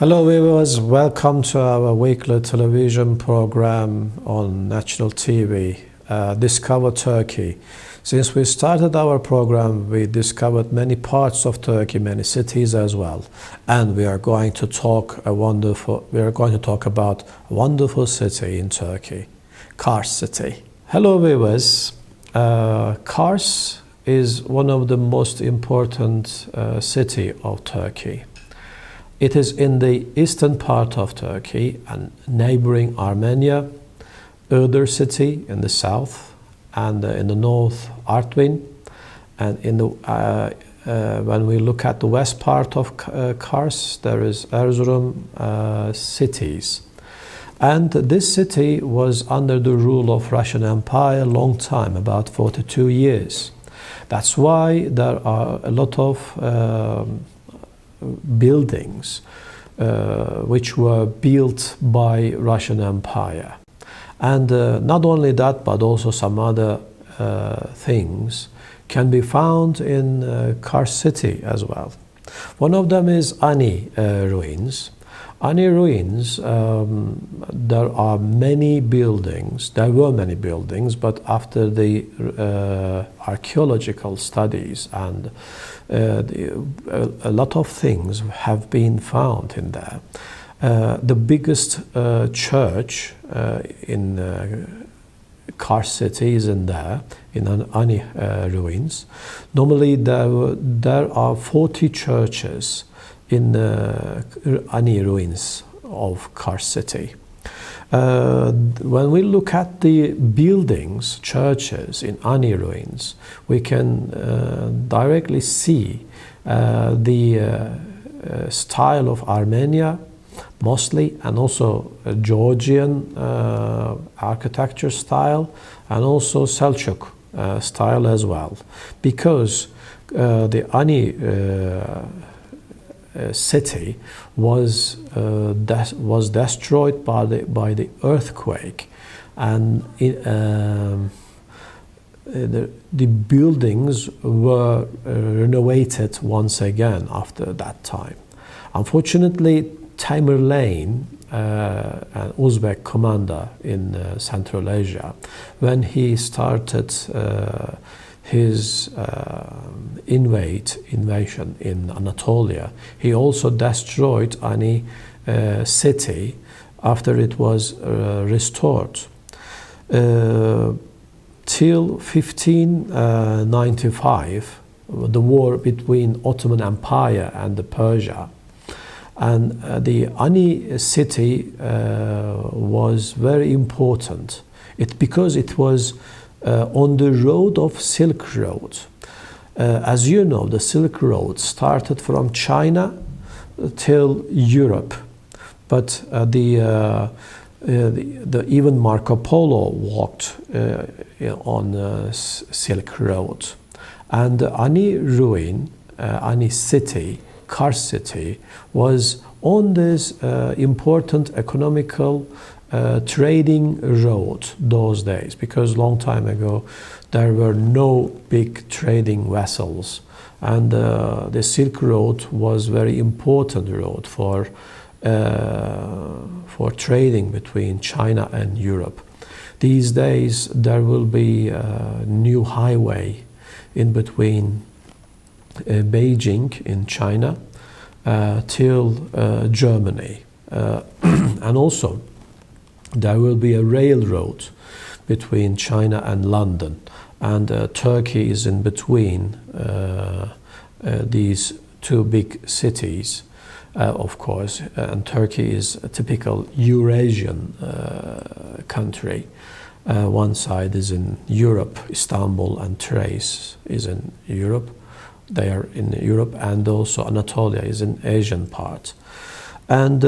Hello viewers, welcome to our weekly television program on national TV, Discover Turkey. Since we started our program, we discovered many parts of Turkey, many cities as well, and we are going to talk about a wonderful city in Turkey, Kars city. Hello viewers, Kars is one of the most important city of Turkey. It is in the eastern part of Turkey and neighboring Armenia, Iğdır city in the south, and in the north Artvin, and when we look at the west part of Kars, there is Erzurum cities. And this city was under the rule of Russian Empire a long time, about 42 years. That's why there are a lot of buildings which were built by Russian Empire, and not only that, but also some other things can be found in Kars city as well. One of them is Ani ruins. Ani ruins, there are many buildings, there were many buildings, but after the archaeological studies and a lot of things have been found in there. The biggest church in Kars city is in there, in Ani ruins. Normally there are 40 churches in Ani ruins of Kars city. When we look at the buildings, churches in Ani ruins, we can directly see the style of Armenia mostly, and also Georgian architecture style, and also Selçuk style as well, because the Ani city was destroyed by the earthquake, and the buildings were renovated once again after that time. Unfortunately, Tamerlane, an Uzbek commander in Central Asia, when he started his invasion in Anatolia, he also destroyed Ani city after it was restored. Till 1595, the war between Ottoman Empire and Persia, and the Ani city was very important. Because it was on the road of Silk Road. As you know, the Silk Road started from China till Europe, but even Marco Polo walked on Silk Road. And Ani ruin, Ani city, Kars city, was on this important economical trading road those days, because long time ago there were no big trading vessels, and the Silk Road was very important road for trading between China and Europe. These days there will be a new highway in between Beijing in China till Germany, and also there will be a railroad between China and London, and Turkey is in between these two big cities, of course, and Turkey is a typical Eurasian country. One side is in Europe, Istanbul and Thrace is in Europe, they are in Europe, and also Anatolia is in Asian part. And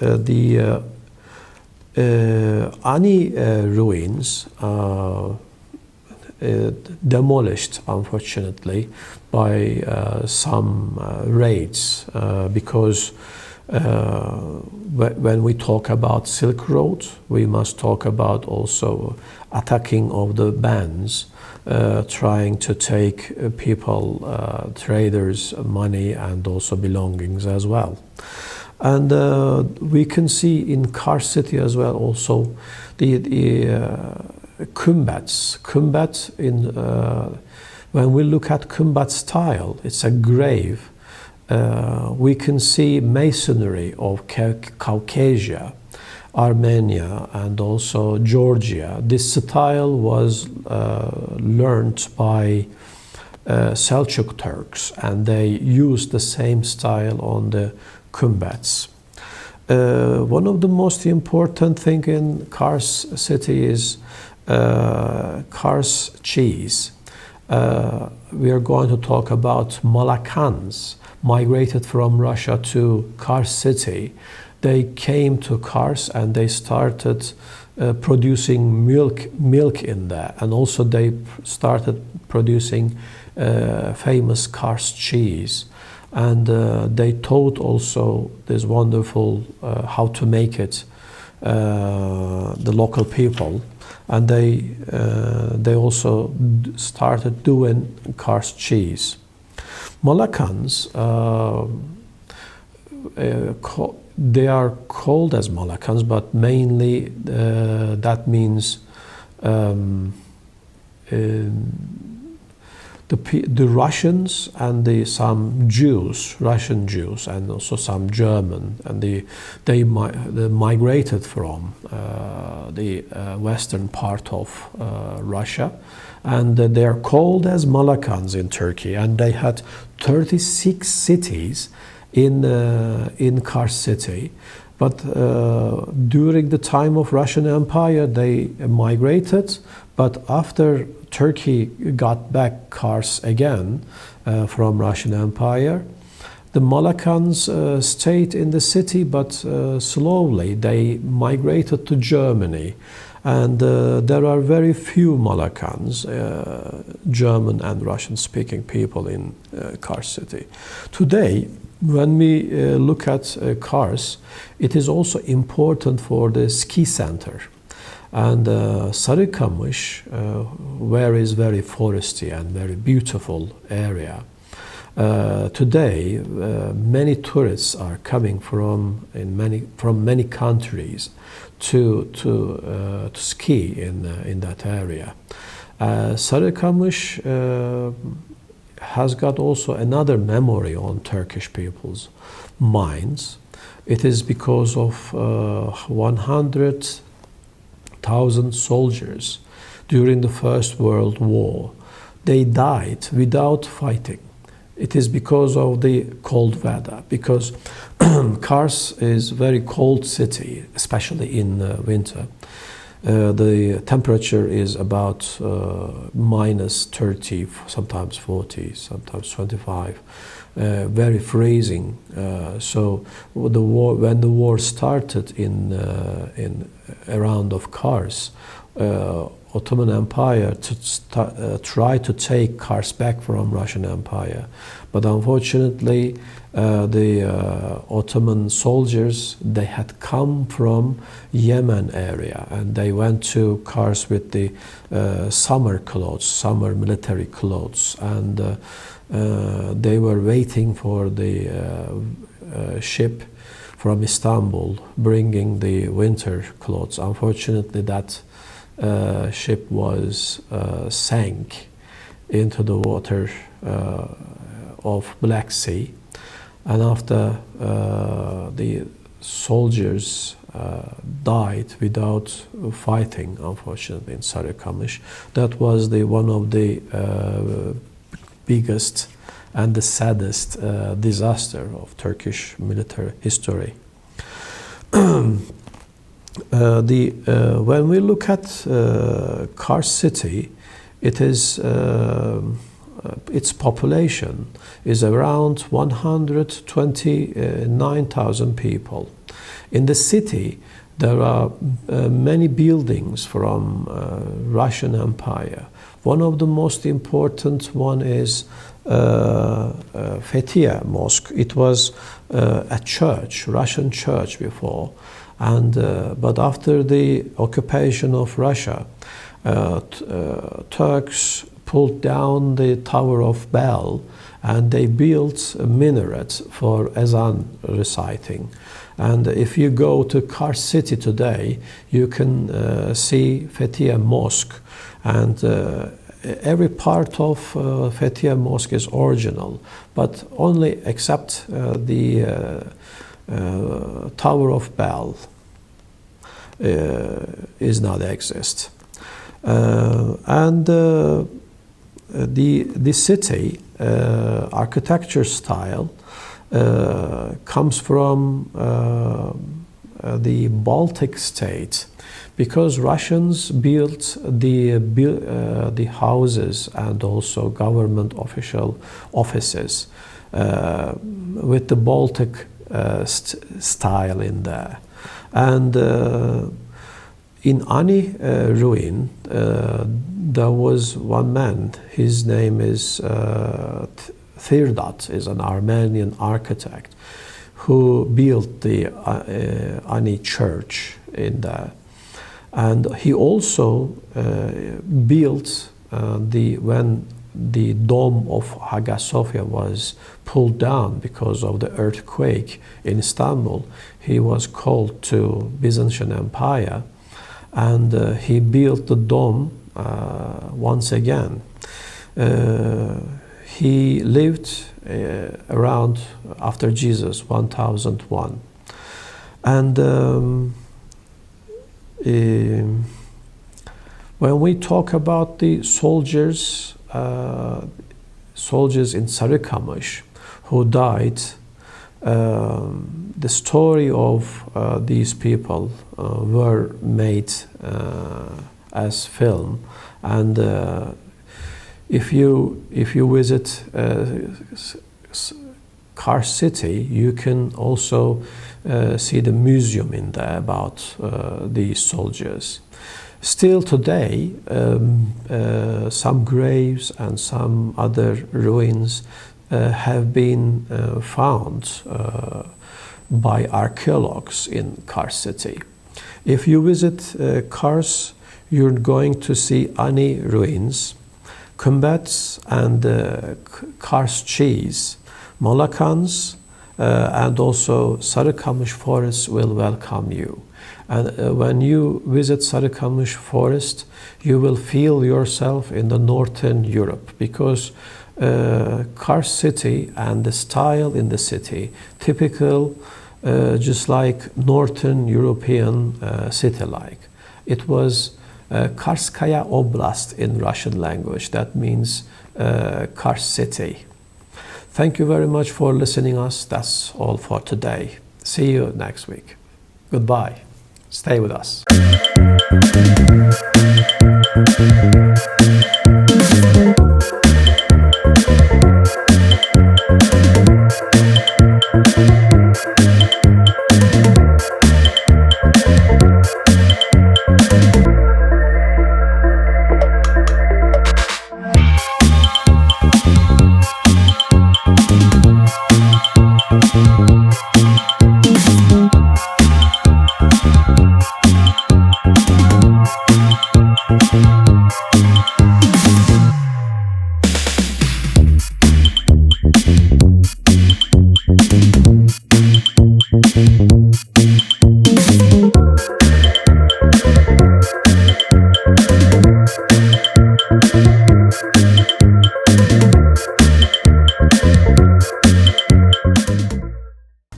the Ani ruins demolished, unfortunately, by some raids, because When we talk about Silk Road, we must talk about also attacking of the bands, trying to take people, traders' money and also belongings as well. And we can see in Kars city as well also the Kumbats. When we look at Kumbat style, it's a grave. We can see masonry of Caucasia, Armenia, and also Georgia. This style was learned by Seljuk Turks, and they used the same style on the Kumbats. One of the most important thing in Kars city is Kars cheese. We are going to talk about Malakans migrated from Russia to Kars city. They came to Kars and they started producing milk in there, and also they started producing famous Kars cheese. And they taught also this wonderful how to make it, the local people, and they also started doing Kars cheese. Malakans, they are called as Malakans, but mainly that means the Russians and some Jews, Russian Jews, and also some German, and they migrated from the western part of Russia, and they are called as Malakans in Turkey, and they had 36 cities in Kars city. But during the time of Russian Empire, they migrated. But after Turkey got back Kars again from Russian Empire, the Malakans stayed in the city, but slowly they migrated to Germany. And there are very few Malakans, German and Russian-speaking people in Kars city. Today, when we look at Kars, it is also important for the ski center. And Sarıkamış, where is very foresty and very beautiful area. Today, many tourists are coming from many countries to ski in that area. Sarıkamış has got also another memory on Turkish people's minds. It is because of 100,000 soldiers during the First World War. They died without fighting. It is because of the cold weather, because Kars is a very cold city, especially in winter. The temperature is about minus 30, sometimes 40, sometimes 25, very freezing. So when the war started in around of Kars, Ottoman Empire tried to take Kars back from Russian Empire, but unfortunately the Ottoman soldiers, they had come from Yemen area, and they went to Kars with the summer clothes, summer military clothes, and they were waiting for the ship from Istanbul bringing the winter clothes. Unfortunately, that ship was sank into the water of Black Sea, and after the soldiers died without fighting, unfortunately, in Sarıkamış. That was one of the biggest and the saddest disaster of Turkish military history. When we look at Kars city, it is its population is around 129,000 people. In the city, there are many buildings from Russian Empire. One of the most important one is Fethiye Mosque. It was a church, Russian church before, and but after the occupation of Russia, Turks pulled down the Tower of Bel, and they built a minaret for Ezan reciting. And if you go to Kars city today, you can see Fethiye Mosque, and every part of Fethiye Mosque is original, but only except the Tower of Bel is not exist. And the city architecture style comes from the Baltic states, because Russians built the houses and also government official offices with the Baltic style in there. And in Ani ruin, there was one man. His name is Thirdat, is an Armenian architect who built the Ani church in there. And he also built when the dome of Hagia Sophia was pulled down because of the earthquake in Istanbul, he was called to Byzantine Empire, and he built the dome once again. He lived around after Jesus, 1001. And when we talk about the soldiers in Sarıkamış who died, the story of these people were made as film, and if you visit Kars city, you can also see the museum in there about these soldiers. Still today, some graves and some other ruins have been found by archaeologists in Kars city. If you visit Kars, you're going to see Ani ruins, Kümbet and Kars cheese, Malakans, and also Sarıkamış forest will welcome you. And when you visit Sarıkamış forest, you will feel yourself in the northern Europe, because Kars city and the style in the city, typical, just like northern European city-like. It was Karskaya Oblast in Russian language. That means Kars city. Thank you very much for listening us. That's all for today. See you next week. Goodbye. Stay with us.